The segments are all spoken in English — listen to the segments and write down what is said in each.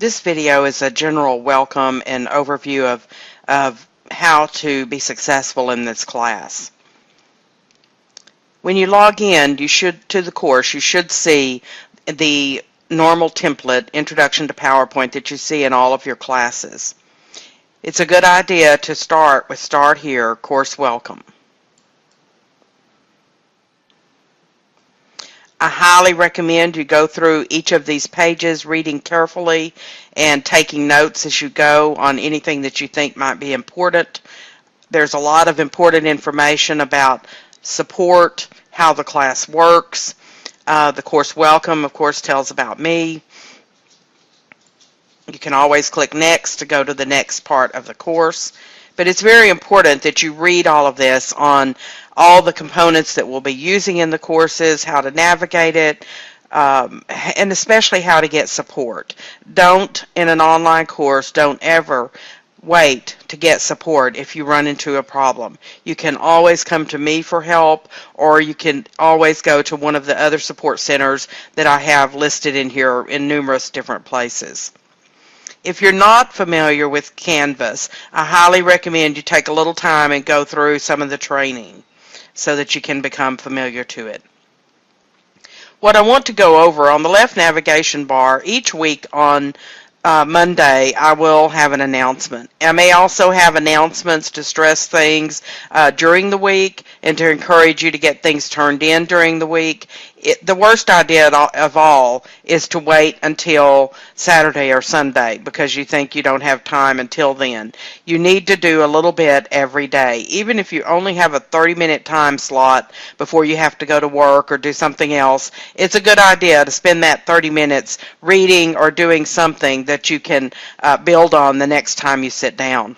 This video is a general welcome and overview of how to be successful in this class. When you log in, to the course, you should see the normal template, Introduction to PowerPoint, that you see in all of your classes. It's a good idea to start with Start Here, Course Welcome. I highly recommend you go through each of these pages, reading carefully and taking notes as you go on anything that you think might be important. There's a lot of important information about support, how the class works. The course welcome, of course, tells about me. You can always click next to go to the next part of the course. But it's very important that you read all of this on all the components that we'll be using in the courses, how to navigate it, and especially how to get support. Don't, in an online course, don't ever wait to get support if you run into a problem. You can always come to me for help, or you can always go to one of the other support centers that I have listed in here in numerous different places. If you're not familiar with Canvas, I highly recommend you take a little time and go through some of the training so that you can become familiar to it. What I want to go over on the left navigation bar, each week on Monday, I will have an announcement. I may also have announcements to stress things during the week and to encourage you to get things turned in during the week. The worst idea of all is to wait until Saturday or Sunday because you think you don't have time until then. You need to do a little bit every day. Even if you only have a 30-minute time slot before you have to go to work or do something else, it's a good idea to spend that 30 minutes reading or doing something that you can build on the next time you sit down.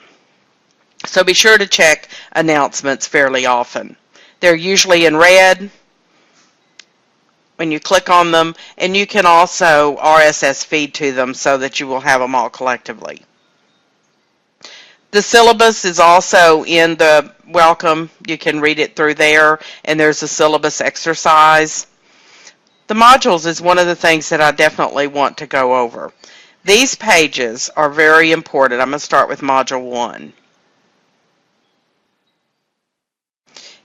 So be sure to check announcements fairly often. They're usually in red when you click on them, and you can also RSS feed to them so that you will have them all collectively. The syllabus is also in the welcome. You can read it through there, and there's a syllabus exercise. The modules is one of the things that I definitely want to go over. These pages are very important. I'm going to start with Module 1.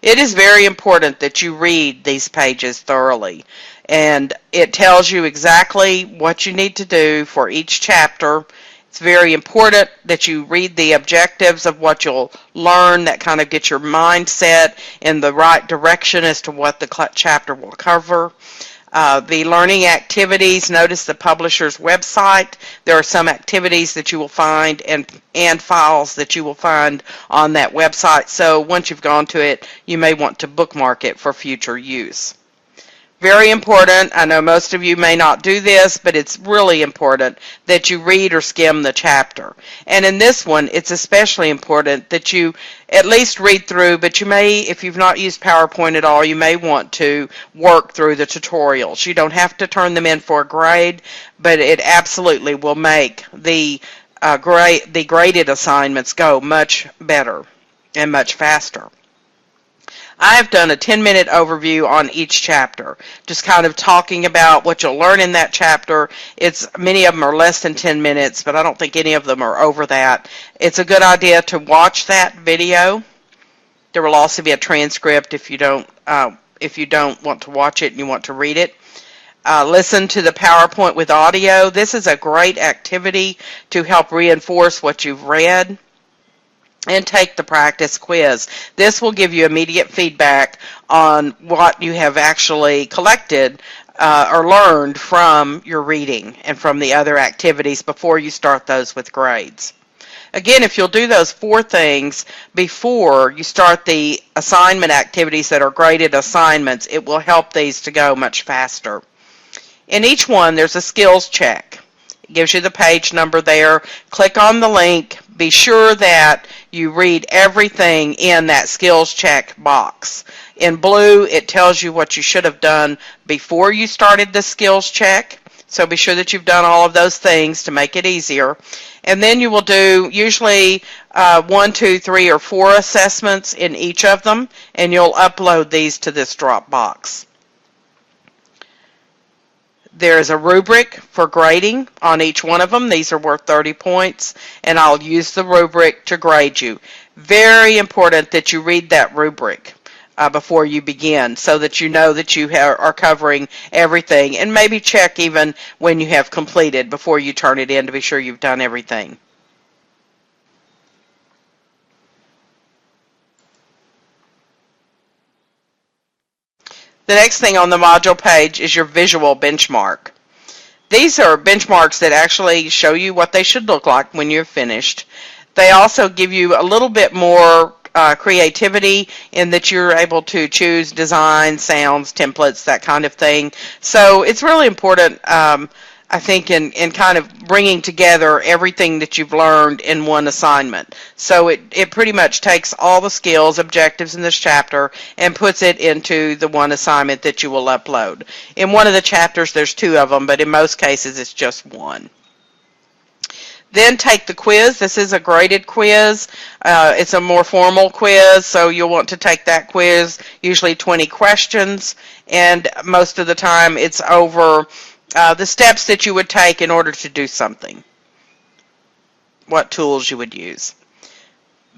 It is very important that you read these pages thoroughly, and it tells you exactly what you need to do for each chapter. It's very important that you read the objectives of what you'll learn. That kind of gets your mindset in the right direction as to what the chapter will cover. The learning activities, notice the publisher's website. There are some activities that you will find and files that you will find on that website. So once you've gone to it, you may want to bookmark it for future use. Very important. I know most of you may not do this, but it's really important that you read or skim the chapter. And in this one, it's especially important that you at least read through, but you may, if you've not used PowerPoint at all, you may want to work through the tutorials. You don't have to turn them in for a grade, but it absolutely will make the graded assignments go much better and much faster. I have done a 10-minute overview on each chapter, just kind of talking about what you'll learn in that chapter. Many of them are less than 10 minutes, but I don't think any of them are over that. It's a good idea to watch that video. There will also be a transcript if you don't want to watch it and you want to read it. Listen to the PowerPoint with audio. This is a great activity to help reinforce what you've read. And take the practice quiz. This will give you immediate feedback on what you have actually collected or learned from your reading and from the other activities before you start those with grades. Again, if you'll do those 4 things before you start the assignment activities that are graded assignments, it will help these to go much faster. In each one, there's a skills check. It gives you the page number there. Click on the link. Be sure that you read everything in that skills check box. In blue, it tells you what you should have done before you started the skills check. So be sure that you've done all of those things to make it easier. And then you will do usually 1, 2, 3, or 4 assessments in each of them, and you'll upload these to this Dropbox. There's a rubric for grading on each one of them. These are worth 30 points, and I'll use the rubric to grade you. Very important that you read that rubric before you begin, so that you know that you are covering everything, and maybe check even when you have completed before you turn it in to be sure you've done everything. The next thing on the module page is your visual benchmark. These are benchmarks that actually show you what they should look like when you're finished. They also give you a little bit more creativity in that you're able to choose design, sounds, templates, that kind of thing. So it's really important, I think, in kind of bringing together everything that you've learned in one assignment. So it pretty much takes all the skills, objectives in this chapter and puts it into the one assignment that you will upload. In one of the chapters, there's 2 of them, but in most cases, it's just 1. Then take the quiz. This is a graded quiz. It's a more formal quiz, so you'll want to take that quiz, usually 20 questions, and most of the time it's over the steps that you would take in order to do something, what tools you would use.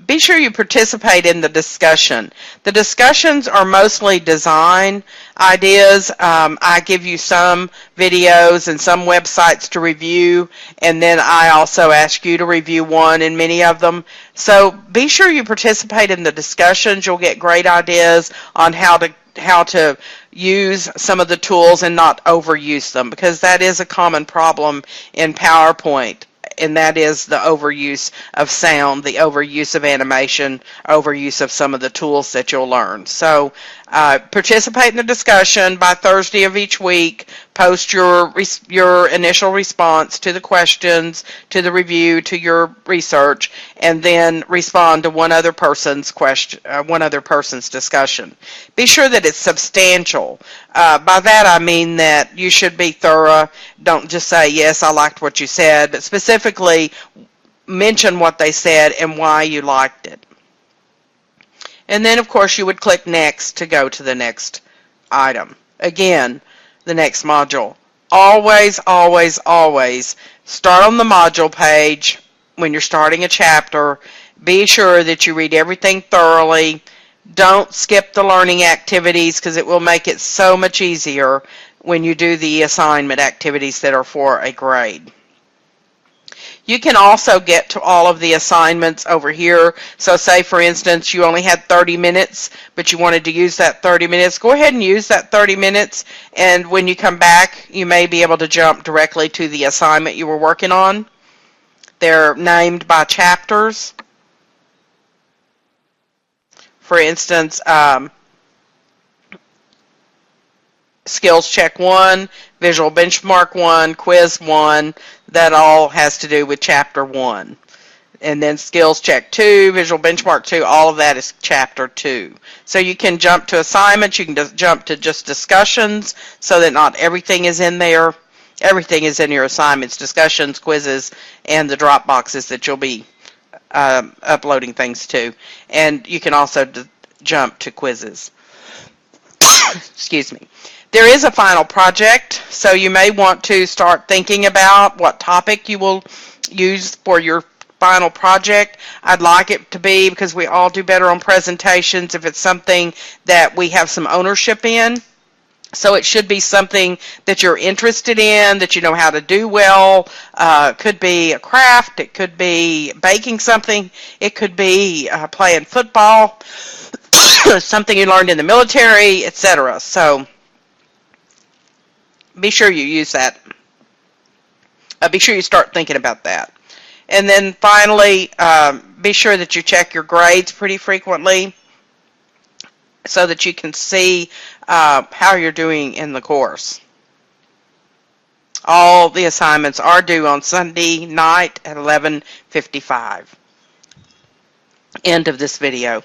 Be sure you participate in the discussion. The discussions are mostly design ideas. I give you some videos and some websites to review, and then I also ask you to review one in many of them. So be sure you participate in the discussions. You'll get great ideas on how to use some of the tools and not overuse them, because that is a common problem in PowerPoint. And that is the overuse of sound, the overuse of animation, overuse of some of the tools that you'll learn. So participate in the discussion. By Thursday of each week, post your initial response to the questions, to the review, to your research, and then respond to one other person's discussion. Be sure that it's substantial. By that I mean that you should be thorough. Don't just say, yes, I liked what you said, but specifically mention what they said and why you liked it. And then, of course, you would click Next to go to the next item. Again, the next module. Always, always, always start on the module page when you're starting a chapter. Be sure that you read everything thoroughly. Don't skip the learning activities, because it will make it so much easier when you do the assignment activities that are for a grade. You can also get to all of the assignments over here. So say, for instance, you only had 30 minutes, but you wanted to use that 30 minutes. Go ahead and use that 30 minutes, and when you come back, you may be able to jump directly to the assignment you were working on. They're named by chapters. For instance, Skills Check 1, Visual Benchmark 1, Quiz 1, that all has to do with Chapter 1. And then Skills Check 2, Visual Benchmark 2, all of that is Chapter 2. So you can jump to assignments, you can just jump to just discussions, so that not everything is in there. Everything is in your assignments, discussions, quizzes, and the drop boxes that you'll be uploading things to. And you can also jump to quizzes. Excuse me. There is a final project, so you may want to start thinking about what topic you will use for your final project. I'd like it to be, because we all do better on presentations if it's something that we have some ownership in. So it should be something that you're interested in, that you know how to do well. Could be a craft, it could be baking something, it could be playing football, something you learned in the military, etc. So be sure you use that. Be sure you start thinking about that. And then finally, be sure that you check your grades pretty frequently, so that you can see how you're doing in the course. All the assignments are due on Sunday night at 11:55. End of this video.